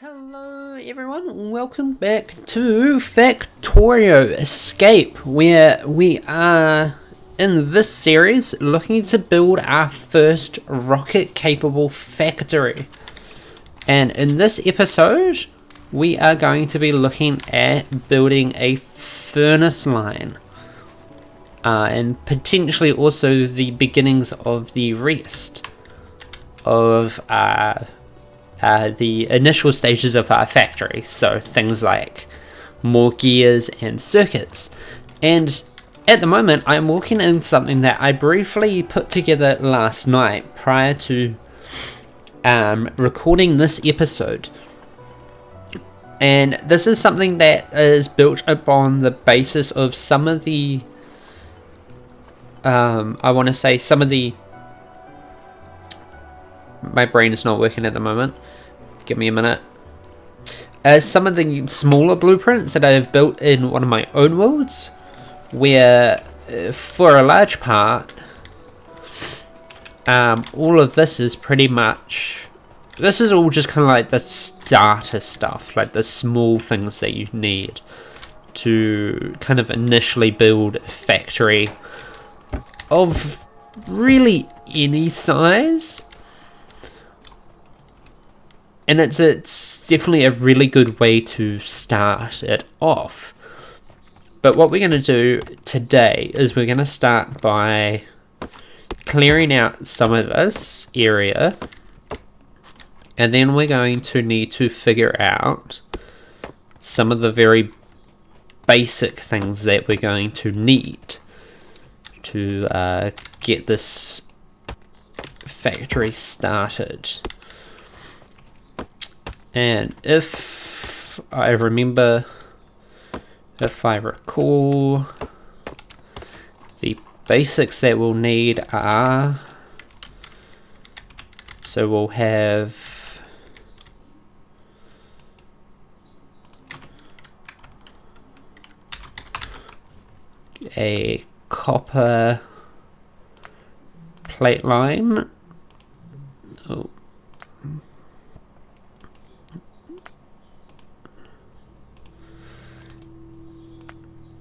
Hello everyone, welcome back to Factorio Escape, where we are in this series looking to build our first rocket capable factory. And in this episode we are going to be looking at building a furnace line, and potentially also the beginnings of the rest of the initial stages of our factory, so things like more gears and circuits. And at the moment I'm working in something that I briefly put together last night prior to recording this episode, and this is something that is built upon the basis of some of the my brain is not working at the moment. Give me a minute. Some of the smaller blueprints that I have built in one of my own worlds, where for a large part, all of this is pretty much, this is all just kind of like the starter stuff, like the small things that you need to kind of initially build a factory of really any size. And it's definitely a really good way to start it off. But what we're going to do today is we're going to start by clearing out some of this area. And then we're going to need to figure out some of the very basic things that we're going to need to get this factory started. And if I recall, the basics that we'll need are, so we'll have a copper plate line. Oh.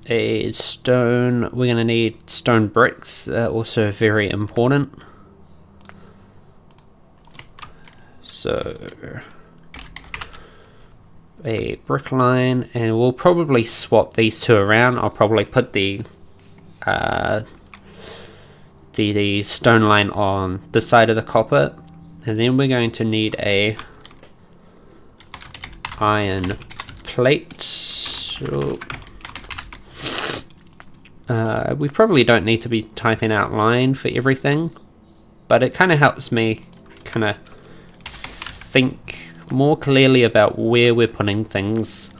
A stone, we're going to need stone bricks, also very important. So a brick line, and we'll probably swap these two around. I'll probably put the stone line on this side of the copper, and then we're going to need a iron plate. So we probably don't need to be typing out line for everything, but it kind of helps me kind of think more clearly about where we're putting things.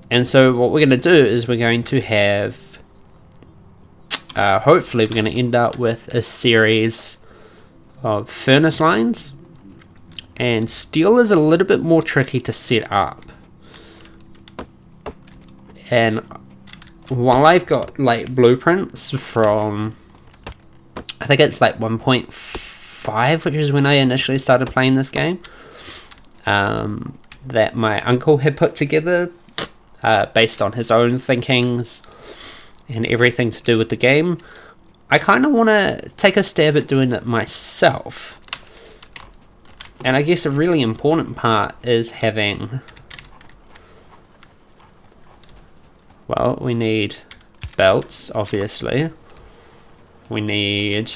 And so what we're going to do is we're going to have, hopefully we're going to end up with a series of furnace lines. And steel is a little bit more tricky to set up. And while I've got like blueprints from, I think it's like 1.5, which is when I initially started playing this game, that my uncle had put together based on his own thinkings and everything to do with the game, I kind of want to take a stab at doing it myself. And I guess a really important part is having, well, we need belts, obviously. We need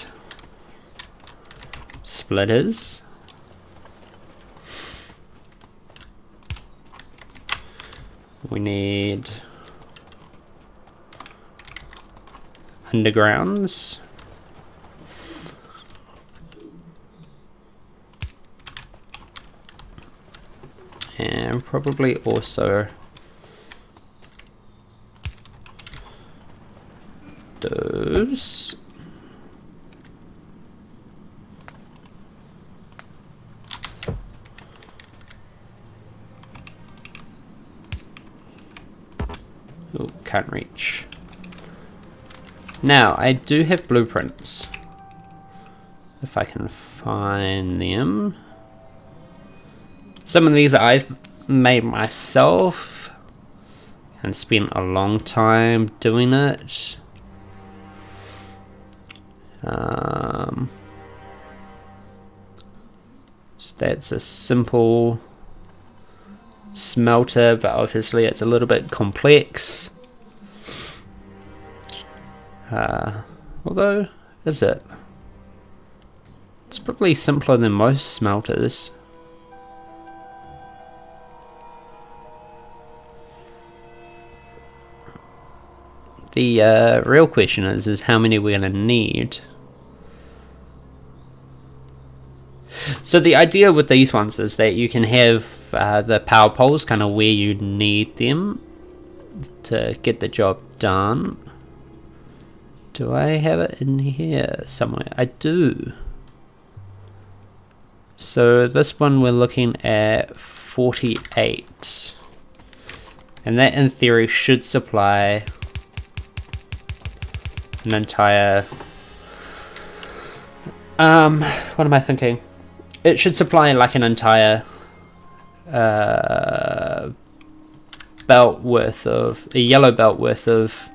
splitters. We need undergrounds. And probably also those. Oh, can't reach. Now, I do have blueprints. If I can find them. Some of these I've made myself and spent a long time doing it. So that's a simple smelter, but obviously it's a little bit complex. Although, is it? It's probably simpler than most smelters. The real question is how many we're going to need. So the idea with these ones is that you can have the power poles kind of where you need them to get the job done. Do I have it in here somewhere? I do. So this one we're looking at 48. And that in theory should supply an entire... what am I thinking? It should supply like an entire belt worth of... a yellow belt worth of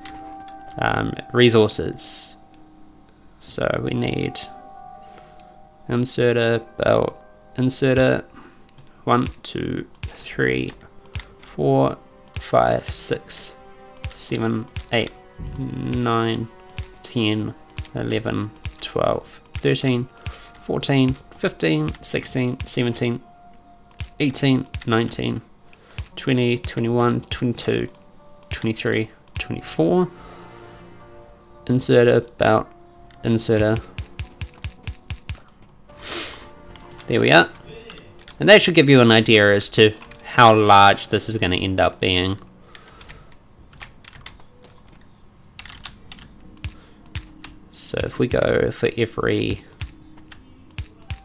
resources. So we need inserter, belt, inserter, 1, 2, 3, 4, 5, 6, 7, 8, 9, 10, 11, 12, 13, 14, 15, 16, 17, 18, 19, 20, 21, 22, 23, 24. Inserter, belt, inserter. There we are. And that should give you an idea as to how large this is going to end up being. So if we go for every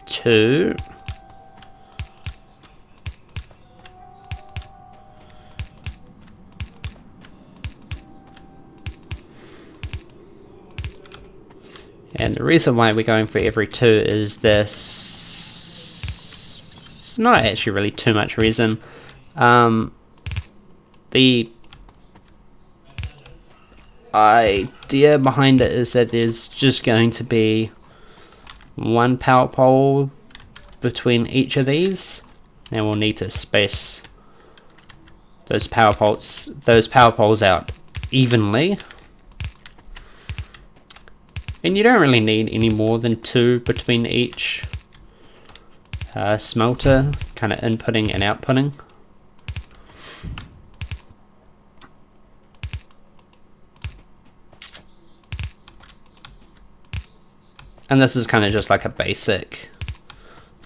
2, and the reason why we're going for every 2 is this. It's not actually really too much reason. The idea behind it is that there's just going to be one power pole between each of these, and we'll need to space those power poles out evenly. And you don't really need any more than 2 between each smelter, kind of inputting and outputting. And this is kind of just like a basic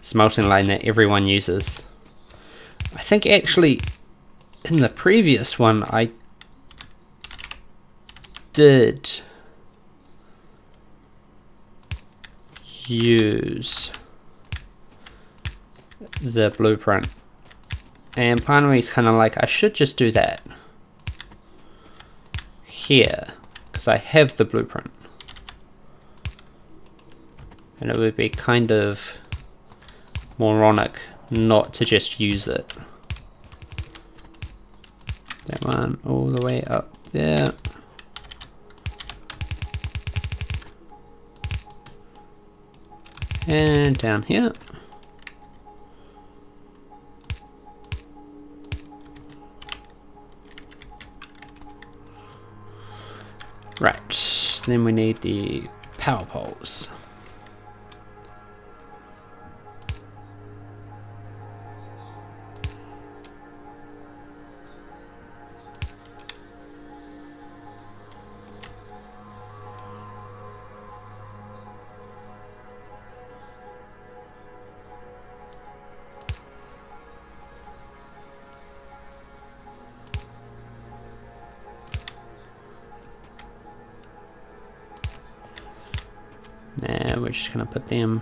smelting line that everyone uses. I think actually in the previous one I did use the blueprint, and part of me is kind of like I should just do that here because I have the blueprint, and it would be kind of moronic not to just use it. That one all the way up there. And down here. Right, then we need the power poles. Now we're just gonna put them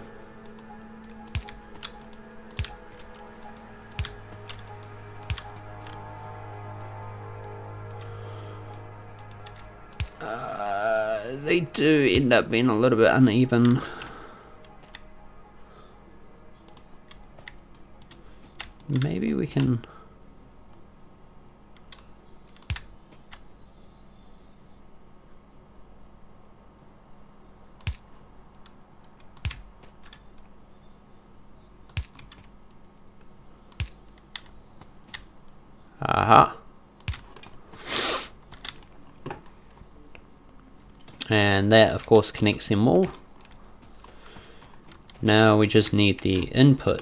they do end up being a little bit uneven. Maybe we can... Aha. And that of course connects them all. Now we just need the input.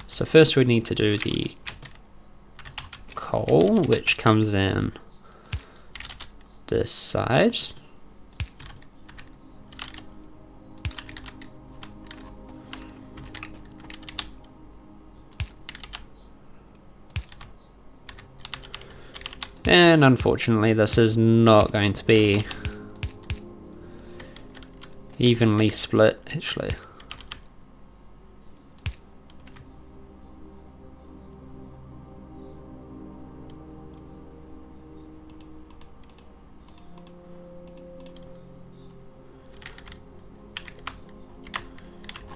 So first we need to do the coal, which comes in this side. And unfortunately this is not going to be evenly split actually.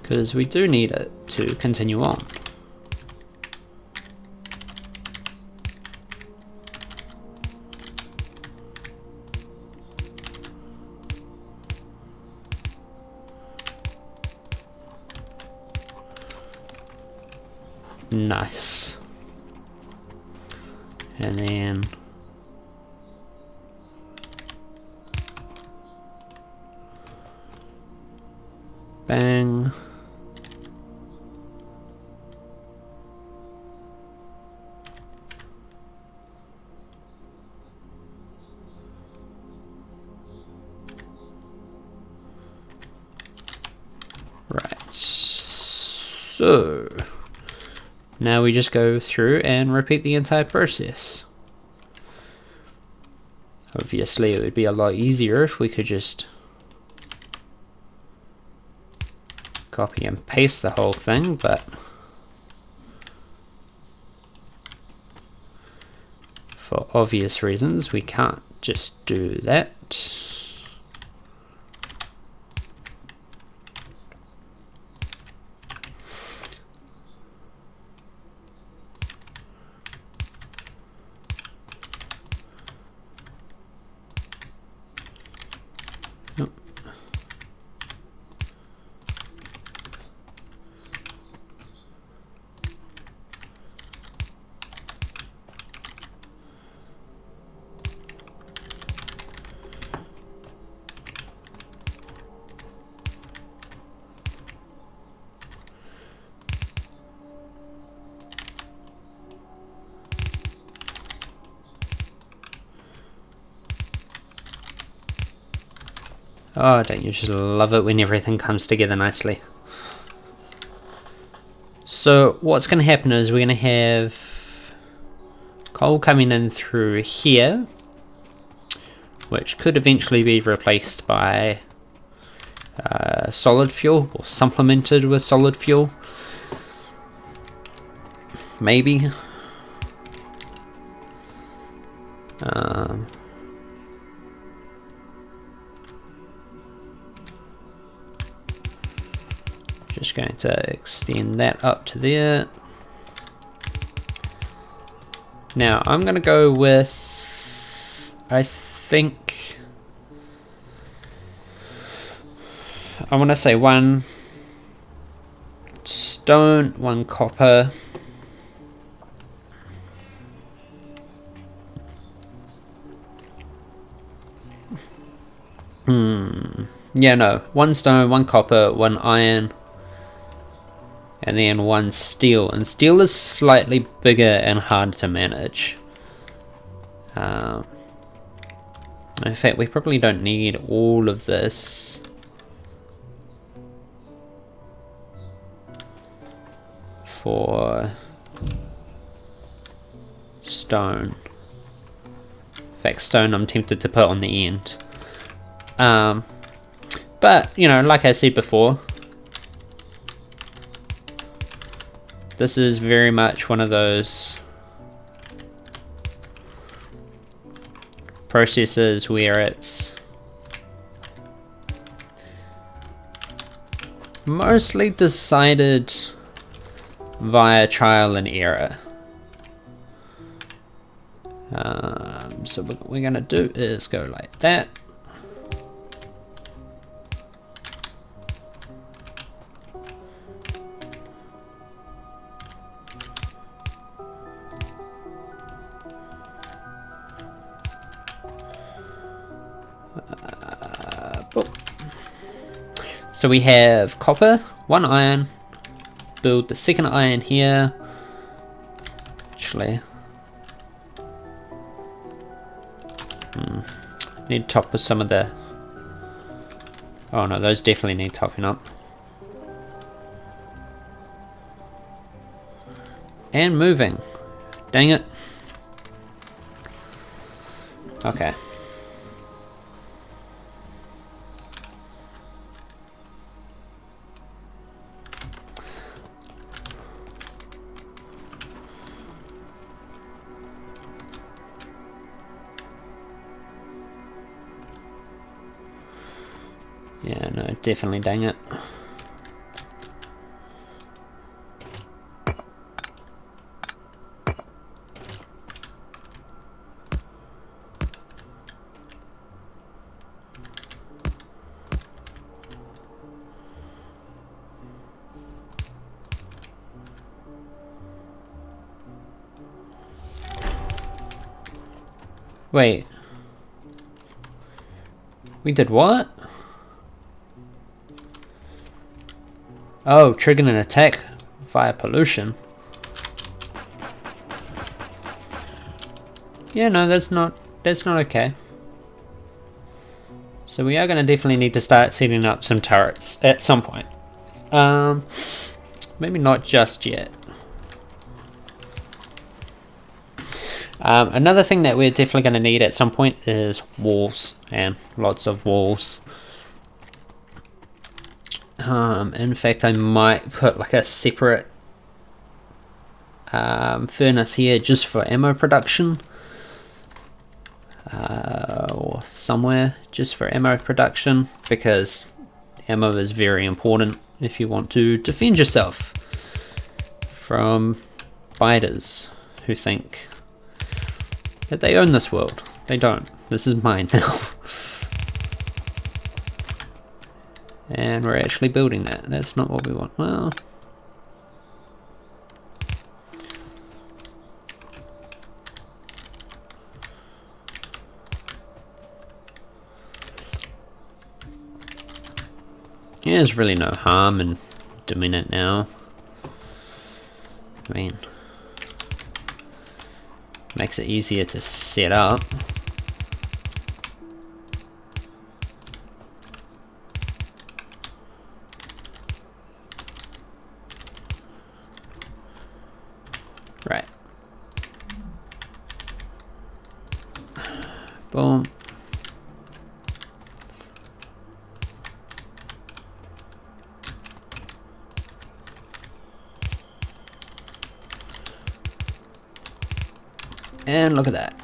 Because we do need it to continue on. Nice. And then bang. Right, so now we just go through and repeat the entire process. Obviously it would be a lot easier if we could just copy and paste the whole thing, but for obvious reasons we can't just do that. Oh, don't you just love it when everything comes together nicely? So what's going to happen is we're going to have coal coming in through here, which could eventually be replaced by solid fuel or supplemented with solid fuel. Maybe. Just going to extend that up to there. Now I'm going to go with, I think, I want to say 1 stone, 1 copper. Yeah, no, 1 stone, 1 copper, 1 iron. And then 1 steel, and steel is slightly bigger and hard to manage. In fact, we probably don't need all of this. For stone. In fact, stone I'm tempted to put on the end. But, you know, like I said before, this is very much one of those processes where it's mostly decided via trial and error. So what we're gonna do is go like that. Boom. So we have copper, 1 iron, build the second iron here. Actually, need to top with some of the, oh no, those definitely need topping up. And moving. Dang it. Okay. Yeah, no, definitely dang it. Wait. We did what? Oh, triggering an attack via pollution. Yeah, no, that's not okay. So we are going to definitely need to start setting up some turrets at some point. Maybe not just yet. Another thing that we're definitely going to need at some point is walls, and lots of walls. In fact, I might put like a separate furnace here just for ammo production, or somewhere just for ammo production, because ammo is very important if you want to defend yourself from biters who think that they own this world. They don't. This is mine now. And we're actually building that. That's not what we want. Well, yeah, there's really no harm in doing it now. I mean, makes it easier to set up. Right. Boom. And look at that.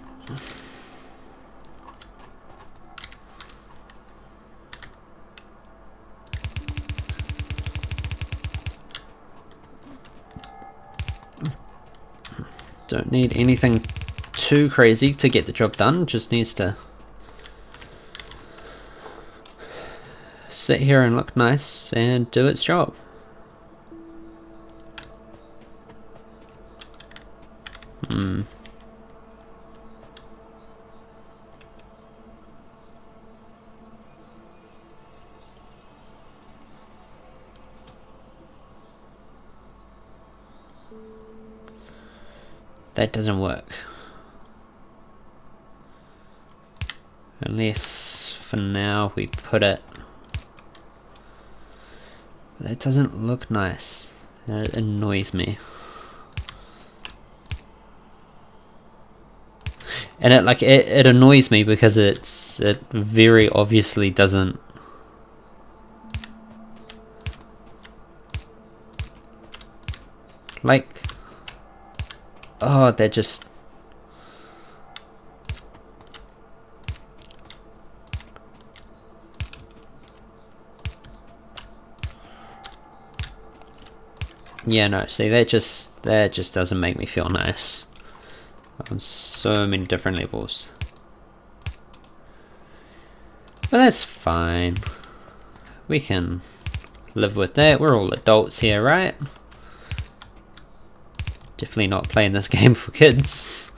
Don't need anything too crazy to get the job done, just needs to sit here and look nice and do its job. That doesn't work. Unless for now we put it. That doesn't look nice. It annoys me. And it annoys me because it very obviously doesn't. Like, oh, they're just. Yeah, no, see, that just doesn't make me feel nice on so many different levels. But that's fine. We can live with that. We're all adults here, right? Definitely not playing this game for kids.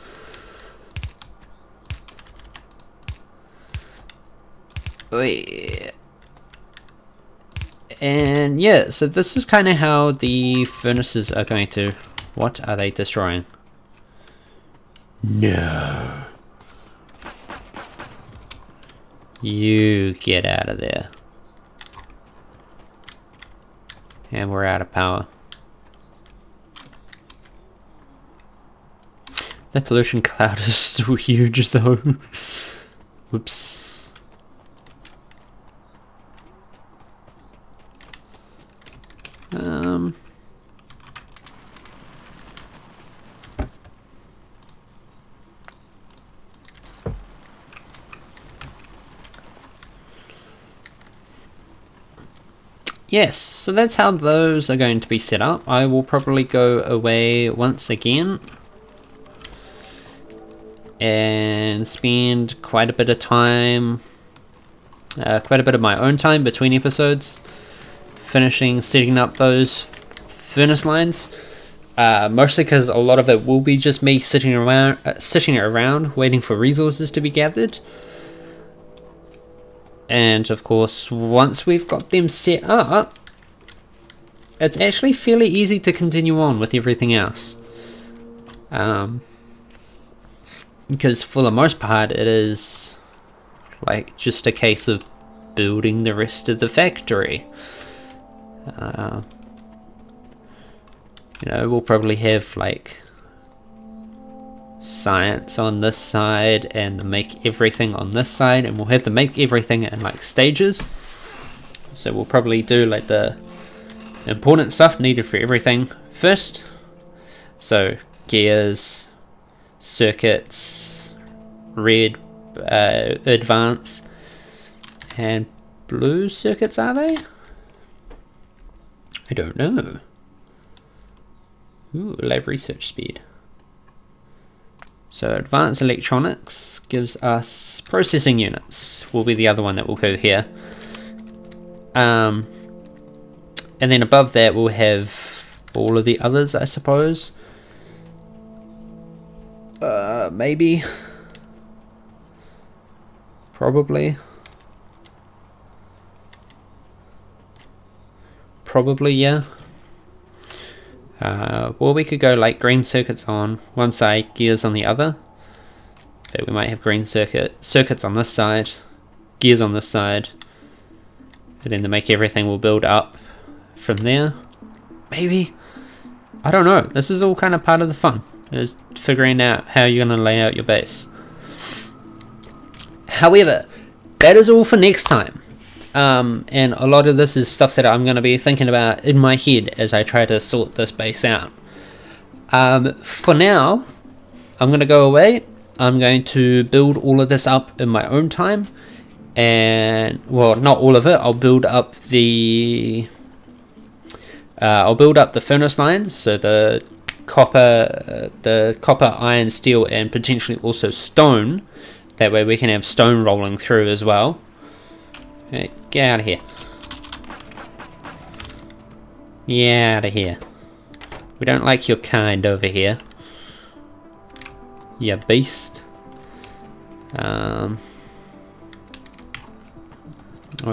And yeah, so this is kind of how the furnaces are going to... What are they destroying? No. You get out of there. And we're out of power. That pollution cloud is so huge though. Whoops. Yes, so that's how those are going to be set up. I will probably go away once again and spend quite a bit of time, quite a bit of my own time between episodes, finishing setting up those furnace lines. Mostly because a lot of it will be just me sitting around waiting for resources to be gathered. And of course, once we've got them set up, it's actually fairly easy to continue on with everything else. Because for the most part, it is like just a case of building the rest of the factory. You know, we'll probably have like science on this side and the make everything on this side, and we'll have to make everything in like stages. So we'll probably do like the important stuff needed for everything first. So gears, circuits, red, advance, and blue circuits, are they? I don't know. Ooh, lab research speed. So advanced electronics gives us processing units, will be the other one that will go here. And then above that we'll have all of the others, I suppose. Maybe. Probably. Probably, yeah. Well, we could go like green circuits on one side, gears on the other. In fact, we might have green circuits on this side, gears on this side, and then to make everything will build up from there. Maybe. I don't know. This is all kind of part of the fun, is figuring out how you're going to lay out your base. However, that is all for next time. And a lot of this is stuff that I'm going to be thinking about in my head as I try to sort this base out. For now, I'm going to go away. I'm going to build all of this up in my own time. And, well, not all of it. I'll build up the furnace lines. So the copper, iron, steel, and potentially also stone. That way we can have stone rolling through as well. Okay, get out of here. Get out of here. We don't like your kind over here. You beast. In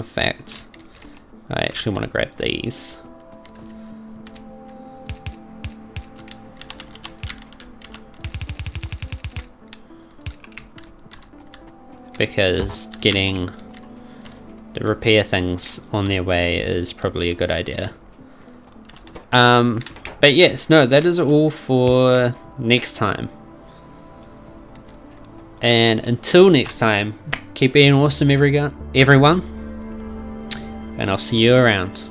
fact, I actually want to grab these. Because getting the repair things on their way is probably a good idea. But yes, no, that is all for next time. And until next time, keep being awesome, everyone. And I'll see you around.